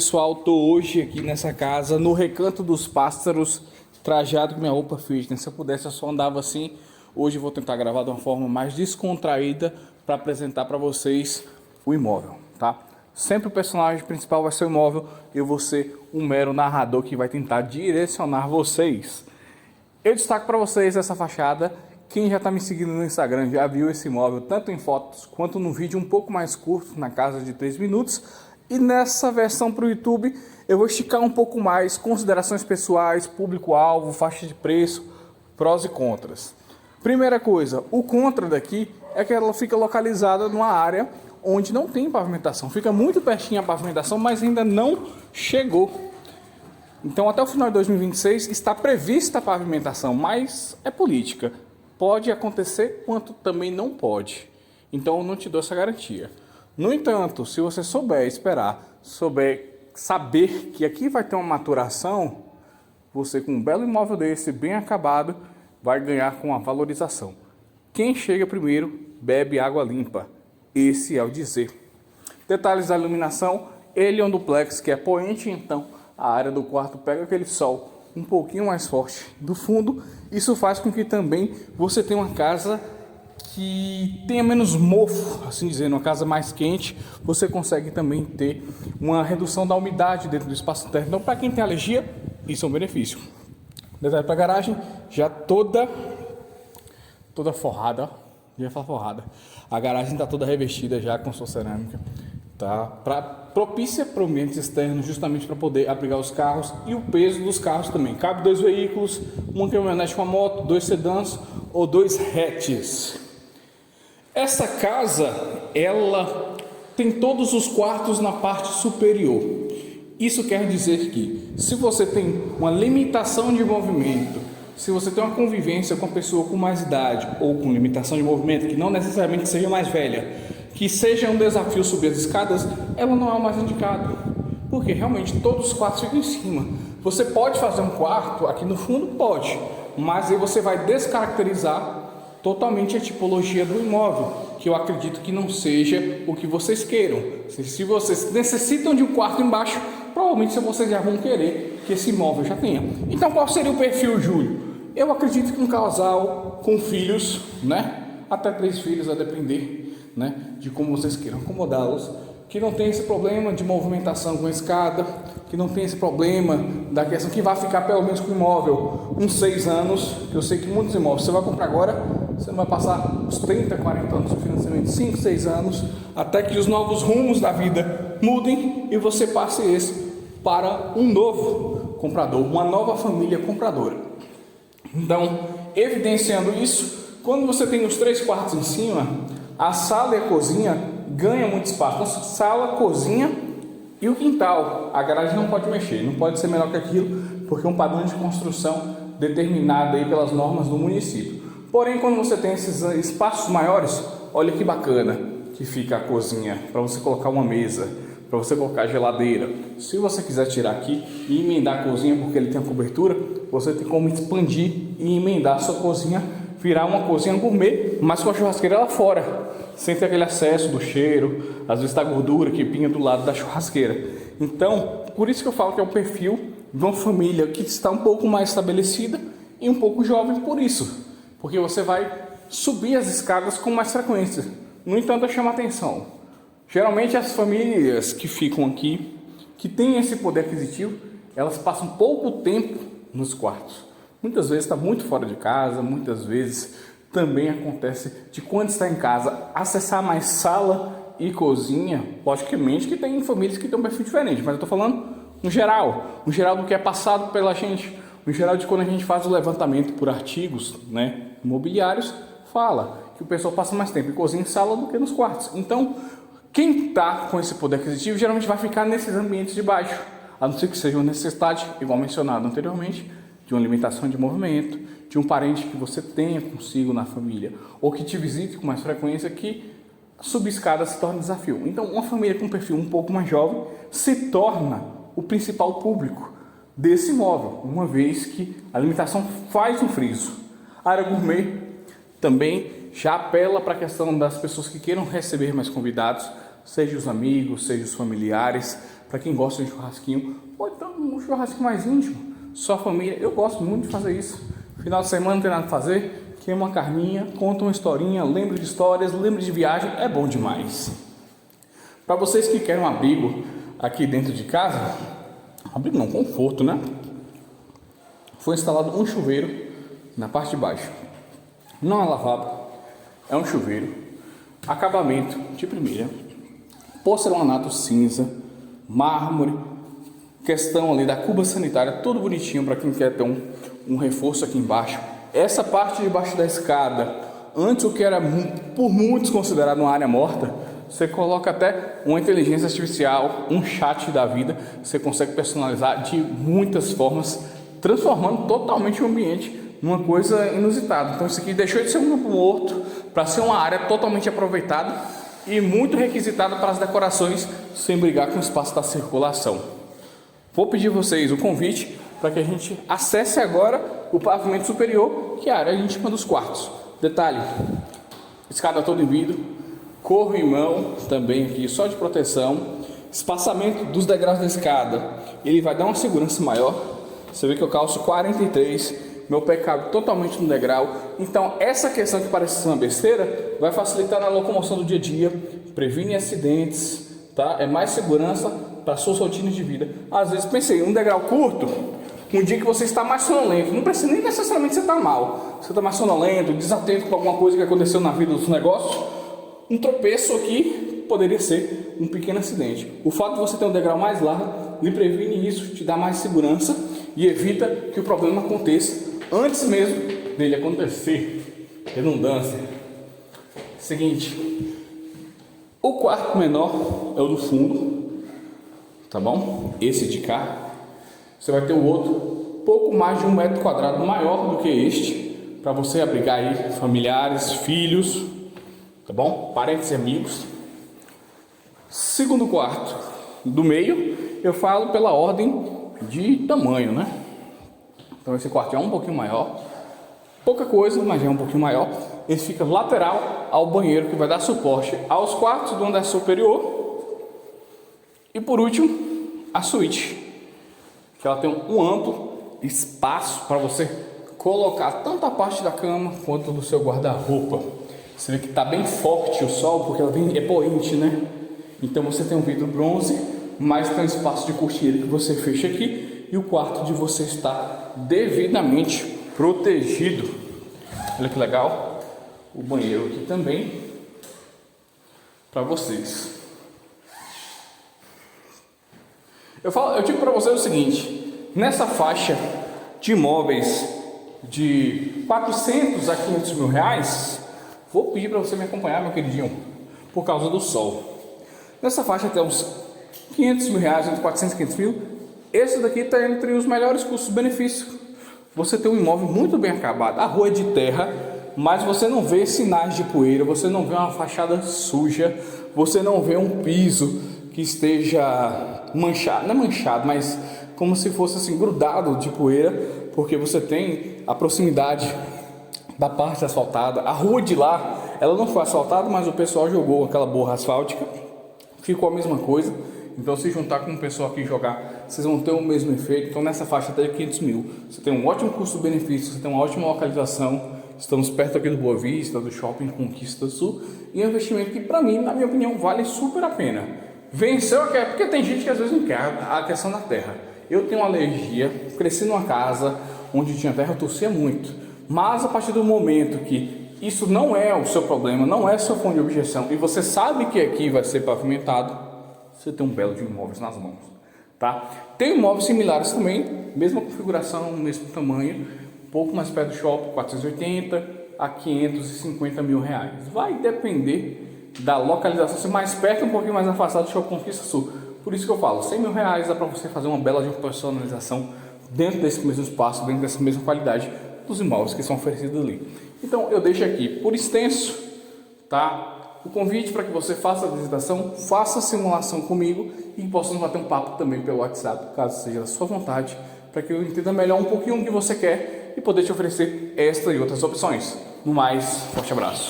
Pessoal, tô hoje aqui nessa casa, no Recanto dos Pássaros, trajado com minha roupa fitness. Se eu pudesse, eu só andava assim. Hoje eu vou tentar gravar de uma forma mais descontraída para apresentar para vocês o imóvel, tá? Sempre o personagem principal vai ser o imóvel, eu vou ser um mero narrador que vai tentar direcionar vocês. Eu destaco para vocês essa fachada. Quem já está me seguindo no Instagram já viu esse imóvel tanto em fotos quanto no vídeo um pouco mais curto, na casa de 3 minutos. E nessa versão para o YouTube eu vou esticar um pouco mais, considerações pessoais, público-alvo, faixa de preço, prós e contras. Primeira coisa, o contra daqui é que ela fica localizada numa área onde não tem pavimentação. Fica muito pertinho a pavimentação, mas ainda não chegou. Então até o final de 2026 está prevista a pavimentação, mas é política. Pode acontecer quanto também não pode. Então eu não te dou essa garantia. No entanto, se você souber esperar, souber saber que aqui vai ter uma maturação, você com um belo imóvel desse, bem acabado, vai ganhar com a valorização. Quem chega primeiro, bebe água limpa. Esse é o dizer. Detalhes da iluminação, ele é um duplex que é poente, então a área do quarto pega aquele sol um pouquinho mais forte do fundo. Isso faz com que também você tenha uma casa que tenha menos mofo, assim dizendo, uma casa mais quente. Você consegue também ter uma redução da umidade dentro do espaço interno. Então, para quem tem alergia, isso é um benefício. Detalhe para a garagem, já toda forrada, já ia falar forrada. A garagem está toda revestida já com sua cerâmica, tá? Propícia para ambientes externos, justamente para poder abrigar os carros e o peso dos carros também. Cabe 2 veículos, uma caminhonete com uma moto, 2 sedãs ou 2 hatches. Essa casa, ela tem todos os quartos na parte superior. Isso quer dizer que, se você tem uma limitação de movimento, se você tem uma convivência com a pessoa com mais idade ou com limitação de movimento, que não necessariamente seja mais velha, que seja um desafio subir as escadas, ela não é o mais indicado. Porque realmente todos os quartos ficam em cima. Você pode fazer um quarto aqui no fundo? Pode. Mas aí você vai descaracterizar totalmente a tipologia do imóvel, que eu acredito que não seja o que vocês queiram. Se vocês necessitam de um quarto embaixo, provavelmente vocês já vão querer que esse imóvel já tenha. Então qual seria o perfil, Júlio? Eu acredito que um casal com filhos, né? Até 3 filhos, a depender, né, de como vocês queiram acomodá-los, que não tem esse problema de movimentação com a escada, que não tem esse problema da questão que vai ficar pelo menos com o imóvel uns 6 anos, que eu sei que muitos imóveis você vai comprar agora, você não vai passar os 30, 40 anos de financiamento, 5, 6 anos, até que os novos rumos da vida mudem e você passe esse para um novo comprador, uma nova família compradora. Então, evidenciando isso, quando você tem os 3 quartos em cima, a sala e a cozinha ganham muito espaço. Então, sala, cozinha e o quintal. A garagem não pode mexer, não pode ser menor que aquilo, porque é um padrão de construção determinado aí pelas normas do município. Porém, quando você tem esses espaços maiores, olha que bacana que fica a cozinha, para você colocar uma mesa, para você colocar a geladeira. Se você quiser tirar aqui e emendar a cozinha, porque ele tem a cobertura, você tem como expandir e emendar a sua cozinha, virar uma cozinha gourmet, mas com a churrasqueira lá fora, sem ter aquele acesso do cheiro, às vezes da gordura que pinha do lado da churrasqueira. Então, por isso que eu falo que é um perfil de uma família que está um pouco mais estabelecida e um pouco jovem por isso, porque você vai subir as escadas com mais frequência. No entanto, chama atenção. Geralmente as famílias que ficam aqui, que têm esse poder aquisitivo, elas passam pouco tempo nos quartos. Muitas vezes está muito fora de casa, muitas vezes também acontece de quando está em casa acessar mais sala e cozinha. Logicamente que tem famílias que têm um perfil diferente, mas eu estou falando no geral do que é passado pela gente, no geral de quando a gente faz o levantamento por artigos, né, imobiliários, fala que o pessoal passa mais tempo em cozinha e sala do que nos quartos. Então, quem está com esse poder aquisitivo geralmente vai ficar nesses ambientes de baixo, a não ser que seja uma necessidade, igual mencionado anteriormente, de uma limitação de movimento, de um parente que você tenha consigo na família, ou que te visite com mais frequência, que subir escada se torna um desafio. Então, uma família com um perfil um pouco mais jovem se torna o principal público desse imóvel, uma vez que a limitação faz um friso. A área gourmet também já apela para a questão das pessoas que queiram receber mais convidados, seja os amigos, seja os familiares, para quem gosta de churrasquinho, ou então um churrasquinho mais íntimo, só família. Eu gosto muito de fazer isso. Final de semana não tem nada a fazer, queima uma carninha, conta uma historinha, lembra de histórias, lembra de viagem, é bom demais. Para vocês que querem um abrigo aqui dentro de casa, abrigo não, conforto, né? Foi instalado um chuveiro na parte de baixo. Não é lavabo, é um chuveiro, acabamento de primeira, porcelanato cinza, mármore, questão ali da cuba sanitária, tudo bonitinho para quem quer ter um reforço aqui embaixo. Essa parte de baixo da escada, antes o que era por muitos considerado uma área morta, você coloca até uma inteligência artificial, um chat da vida, você consegue personalizar de muitas formas, transformando totalmente o ambiente numa coisa inusitada. Então isso aqui deixou de ser um grupo morto para ser uma área totalmente aproveitada e muito requisitada para as decorações, sem brigar com o espaço da circulação. Vou pedir a vocês o convite para que a gente acesse agora o pavimento superior, que é a área íntima dos quartos. Detalhe, escada toda em vidro, corrimão também aqui, só de proteção. Espaçamento dos degraus da escada, ele vai dar uma segurança maior. Você vê que eu calço 43, meu pé cabe totalmente no degrau. Então essa questão que parece ser uma besteira vai facilitar na locomoção do dia a dia, previne acidentes, tá? É mais segurança para suas rotinas de vida. Às vezes pensei, um degrau curto, um dia que você está mais sonolento, não precisa nem necessariamente você estar mal, você está mais sonolento, desatento com alguma coisa que aconteceu na vida dos negócios, um tropeço aqui poderia ser um pequeno acidente. O fato de você ter um degrau mais largo lhe previne isso, te dá mais segurança e evita que o problema aconteça antes mesmo dele acontecer. Redundância. Seguinte, o quarto menor é o do fundo, tá bom? Esse de cá. Você vai ter o outro, pouco mais de 1 metro quadrado maior do que este, para você abrigar aí familiares, filhos, tá bom? Parentes e amigos. Segundo quarto do meio, eu falo pela ordem de tamanho, né? Então esse quarto é um pouquinho maior, pouca coisa, mas é um pouquinho maior. Ele fica lateral ao banheiro, que vai dar suporte aos quartos do andar superior. E por último, a suíte, que ela tem um amplo espaço para você colocar tanto a parte da cama quanto do seu guarda-roupa. Você vê que está bem forte o sol, porque ela é poente, né? Então você tem um vidro bronze, mas tem um espaço de cortina que você fecha aqui e o quarto de você está devidamente protegido. Olha que legal. O banheiro aqui também para vocês. Eu digo para vocês o seguinte: nessa faixa de imóveis de 400 a 500 mil reais, vou pedir para você me acompanhar, meu queridinho, por causa do sol. Nessa faixa tem uns 500 mil reais, entre 400 e 500 mil. Esse daqui está entre os melhores custos-benefícios. Você tem um imóvel muito bem acabado, a rua é de terra, mas você não vê sinais de poeira, você não vê uma fachada suja, você não vê um piso que esteja manchado, não é manchado, mas como se fosse assim grudado de poeira, porque você tem a proximidade da parte asfaltada. A rua de lá, ela não foi asfaltada, mas o pessoal jogou aquela borra asfáltica, ficou a mesma coisa. Então se juntar com o pessoal aqui e jogar, vocês vão ter o mesmo efeito. Então nessa faixa até de 500 mil, você tem um ótimo custo-benefício, você tem uma ótima localização. Estamos perto aqui do Boa Vista, do Shopping Conquista Sul, e é um investimento que para mim, na minha opinião, vale super a pena. Venceu, porque tem gente que às vezes não quer a questão da terra. Eu tenho uma alergia, cresci numa casa onde tinha terra, eu torcia muito. Mas a partir do momento que isso não é o seu problema, não é seu fonte de objeção, e você sabe que aqui vai ser pavimentado, você tem um belo de imóveis nas mãos, tá? Tem imóveis similares também, mesma configuração, mesmo tamanho, um pouco mais perto do shopping, 480 a 550 mil reais. Vai depender da localização, se mais perto, um pouquinho mais afastado do Shopping Conquista Sul. Por isso que eu falo, 100 mil reais dá para você fazer uma bela de personalização dentro desse mesmo espaço, dentro dessa mesma qualidade dos imóveis que são oferecidos ali. Então eu deixo aqui por extenso, tá? O convite para que você faça a visitação, faça a simulação comigo e possamos bater um papo também pelo WhatsApp, caso seja da sua vontade, para que eu entenda melhor um pouquinho o que você quer e poder te oferecer esta e outras opções. No mais, forte abraço.